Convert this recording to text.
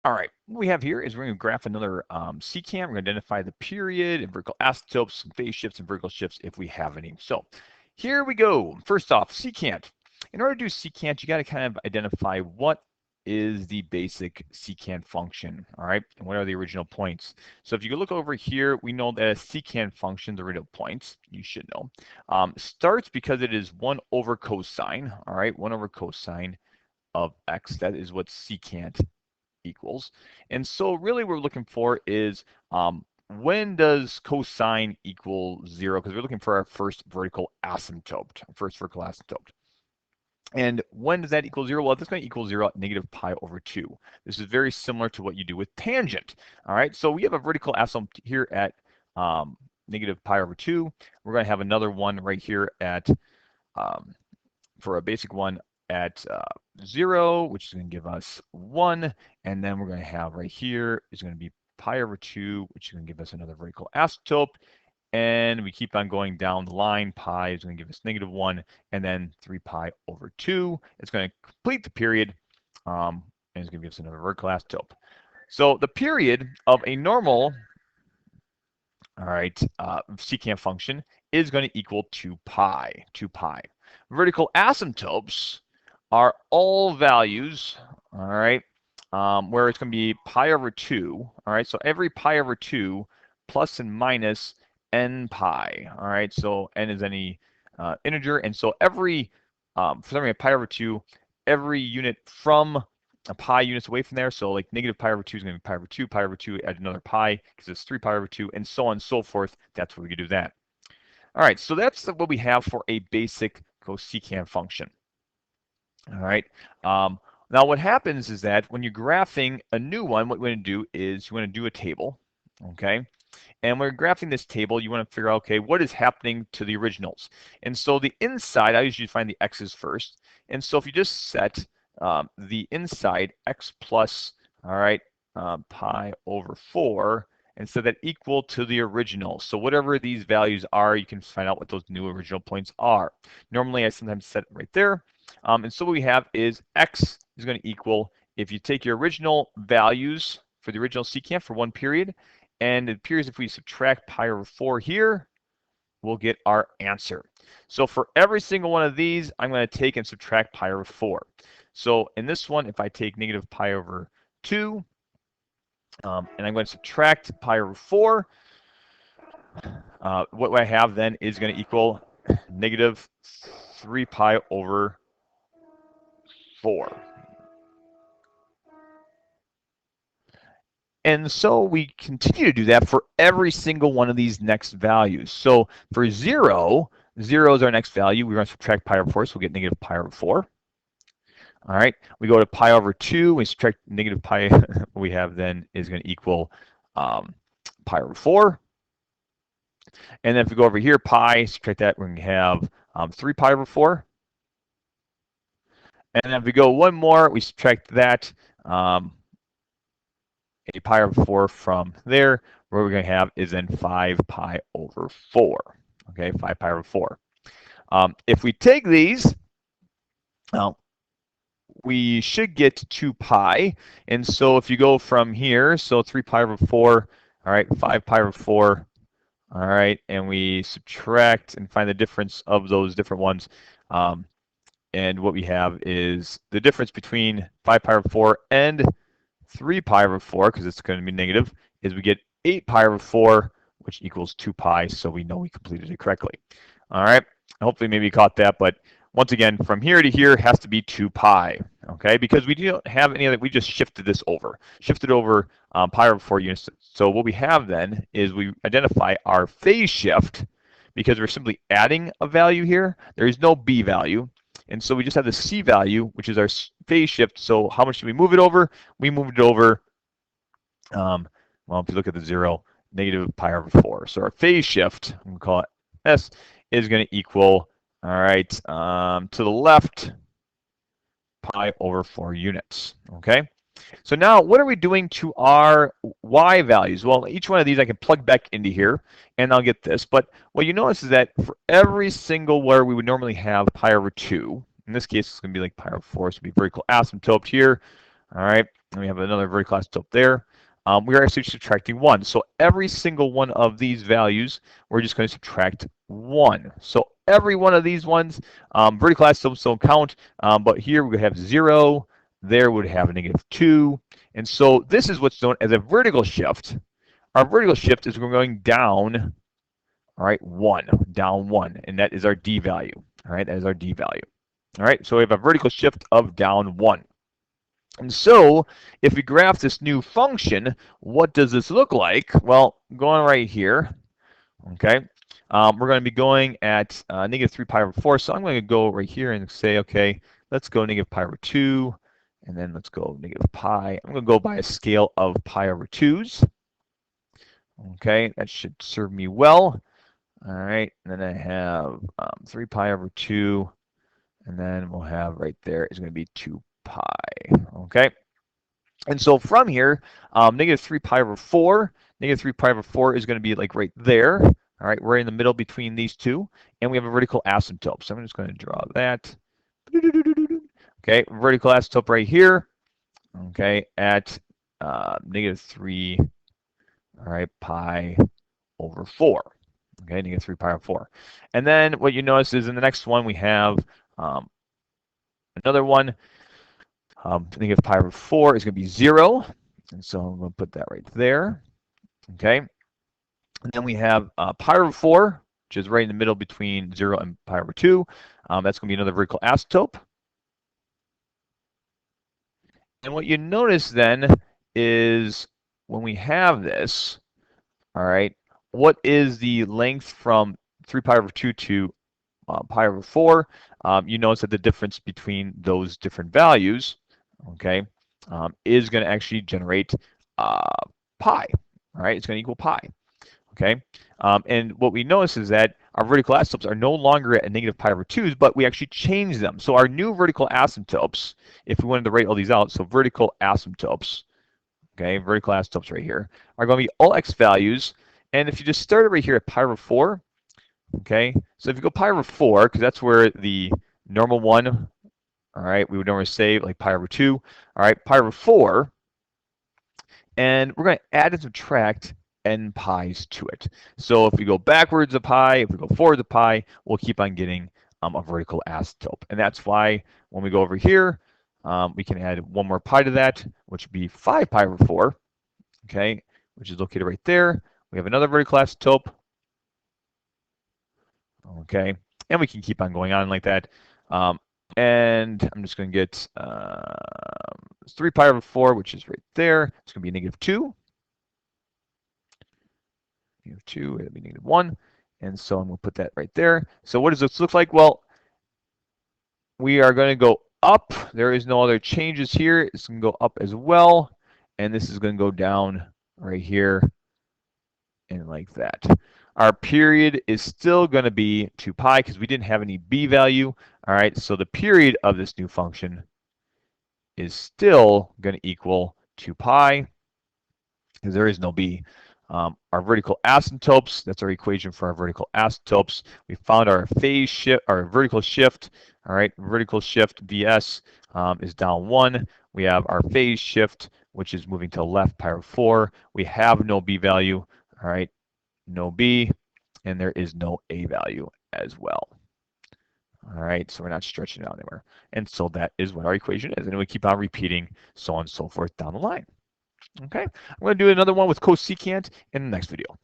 All right, what we have here is we're going to graph another secant. We're going to identify the period and vertical asymptotes, some phase shifts and vertical shifts if we have any. So here we go. First off, secant. In order to do secant, you got to kind of identify what is the basic secant function, all right? And what are the original points? So if you look over here, we know that a secant function, the original points, you should know, starts because it is 1 over cosine, all right? 1 over cosine of x. That is what secant equals. And so really what we're looking for is when does cosine equal 0? Because we're looking for our first vertical asymptote, And when does that equal 0? Well, that's going to equal 0 at negative pi over 2. This is very similar to what you do with tangent. All right, so we have a vertical asymptote here at negative pi over 2. We're going to have another one right here at, for a basic one, at 0, which is going to give us 1. And then we're going to have right here is going to be pi over 2, which is going to give us another vertical asymptote. And we keep on going down the line. Pi is going to give us negative 1. And then 3 pi over 2. It's going to complete the period. And it's going to give us another vertical asymptote. So the period of a normal, all right, secant function is going to equal 2 pi. Vertical asymptotes are all values, all right, where it's going to be pi over 2, all right, so every pi over 2 plus and minus n pi, all right, so n is any integer, and so every, for something pi over 2, every unit from a pi units away from there, so like negative pi over 2 is going to be pi over 2, add another pi, because it's 3 pi over 2, and so on and so forth. That's where we can do that. All right, so that's what we have for a basic cosecant function. All right. Now what happens is that when you're graphing a new one, what you want to do is you want to do a table, okay? And when you're graphing this table, you want to figure out, okay, what is happening to the originals? And so the inside, I usually find the x's first. And so if you just set the inside x plus, all right, pi over 4, and set that equal to the original. So whatever these values are, you can find out what those new original points are. Normally, I sometimes set it right there. And so what we have is x is going to equal, if you take your original values for the original secant for one period, and it appears if we subtract pi over 4 here, we'll get our answer. So for every single one of these, I'm going to take and subtract pi over 4. So in this one, if I take negative pi over 2, and I'm going to subtract pi over 4, what I have then is going to equal negative 3 pi over 4. And so we continue to do that for every single one of these next values. So for 0 is our next value. We're going to subtract pi over 4, so we'll get negative pi over 4. All right, we go to pi over 2, we subtract negative pi, what we have then is going to equal pi over 4. And then if we go over here, pi, subtract that, we're going to have 3 pi over 4. And then if we go one more, we subtract that, a pi over 4 from there. What we're going to have is then 5 pi over 4. Okay, 5 pi over 4. If we take these, we should get 2 pi. And so if you go from here, so 3 pi over 4, all right, 5 pi over 4, all right, and we subtract and find the difference of those different ones. And what we have is the difference between 5 pi over 4 and 3 pi over 4, because it's going to be negative, is we get 8 pi over 4, which equals 2 pi, so we know we completed it correctly. All right, hopefully maybe you caught that, but once again, from here to here has to be 2 pi, okay? Because we don't have any of that, we just shifted this over. Shifted over pi over 4 units. So what we have then is we identify our phase shift, because we're simply adding a value here. There is no b value. And so we just have the c value, which is our phase shift. So how much do we move it over? We moved it over, well, if you look at the 0, negative pi over 4. So our phase shift, we'll call it s, is going to equal, all right, to the left, pi over 4 units, okay? So now what are we doing to our y values? Well, each one of these I can plug back into here and I'll get this. But what you notice is that for every single where we would normally have pi over 2, in this case it's going to be like pi over 4, so it'll be vertical asymptote here, all right? and we have another vertical asymptote there. We are actually subtracting 1. So every single one of these values, we're just going to subtract 1. So every one of these ones, vertical asymptotes don't count, but here we would have 0, there would have a -2. And so this is what's known as a vertical shift. Our vertical shift is we're going down, all right, 1, down 1, and that is our D value. All right, that is our D value. All right, so we have a vertical shift of down 1. And so if we graph this new function, what does this look like? Well, going right here, okay, we're going to be going at -3 pi over 4. So I'm going to go right here and say, okay, let's go -pi over 2, and then let's go -pi. I'm going to go by a scale of pi over 2s. Okay, that should serve me well. All right, and then I have 3 pi over 2, and then we'll have right there is going to be 2 pi. Okay. And so from here, -3 pi over 4, -3 pi over 4 is going to be like right there. All right, we're in the middle between these two, and we have a vertical asymptote. So I'm just going to draw that. Okay, vertical asymptote right here. Okay, at -3, all right, pi over 4. Okay, -3 pi over 4. And then what you notice is in the next one we have another one. Negative pi over 4 is going to be 0. And so I'm going to put that right there. Okay. And then we have pi over 4, which is right in the middle between 0 and pi over 2. That's going to be another vertical asymptote. And what you notice then is when we have this, all right, what is the length from 3 pi over 2 to pi over 4? You notice that the difference between those different values, okay, is going to actually generate pi. All right, it's going to equal pi. Okay, and what we notice is that our vertical asymptotes are no longer at a -pi over 2s, but we actually change them. So our new vertical asymptotes, if we wanted to write all these out, so vertical asymptotes, okay, vertical asymptotes right here, are going to be all x values. And if you just start it right here at pi over 4, okay, so if you go pi over 4, because that's where the normal one, all right, we would normally say like pi over 2, all right, pi over 4, and we're going to add and subtract n pi's to it. So if we go backwards a pi, if we go forwards a pi, we'll keep on getting a vertical asymptote. And that's why when we go over here, we can add one more pi to that, which would be 5 pi over 4, okay, which is located right there. We have another vertical asymptote, okay, and we can keep on going on like that. And I'm just going to get 3 pi over 4, which is right there. It's going to be -2. -2, it'll be -1. And so I'm going to put that right there. So what does this look like? Well, we are going to go up. There is no other changes here. It's going to go up as well. And this is going to go down right here and like that. Our period is still going to be 2 pi because we didn't have any b value. All right, so the period of this new function is still going to equal 2 pi because there is no b. Our vertical asymptotes, that's our equation for our vertical asymptotes. We found our phase shift, our vertical shift. All right, vertical shift vs is down 1. We have our phase shift, which is moving to the left, pi over 4. We have no b value. All right, no b, and there is no a value as well. All right, so we're not stretching it out anywhere. And so that is what our equation is. And we keep on repeating so on and so forth down the line. Okay, I'm going to do another one with cosecant in the next video.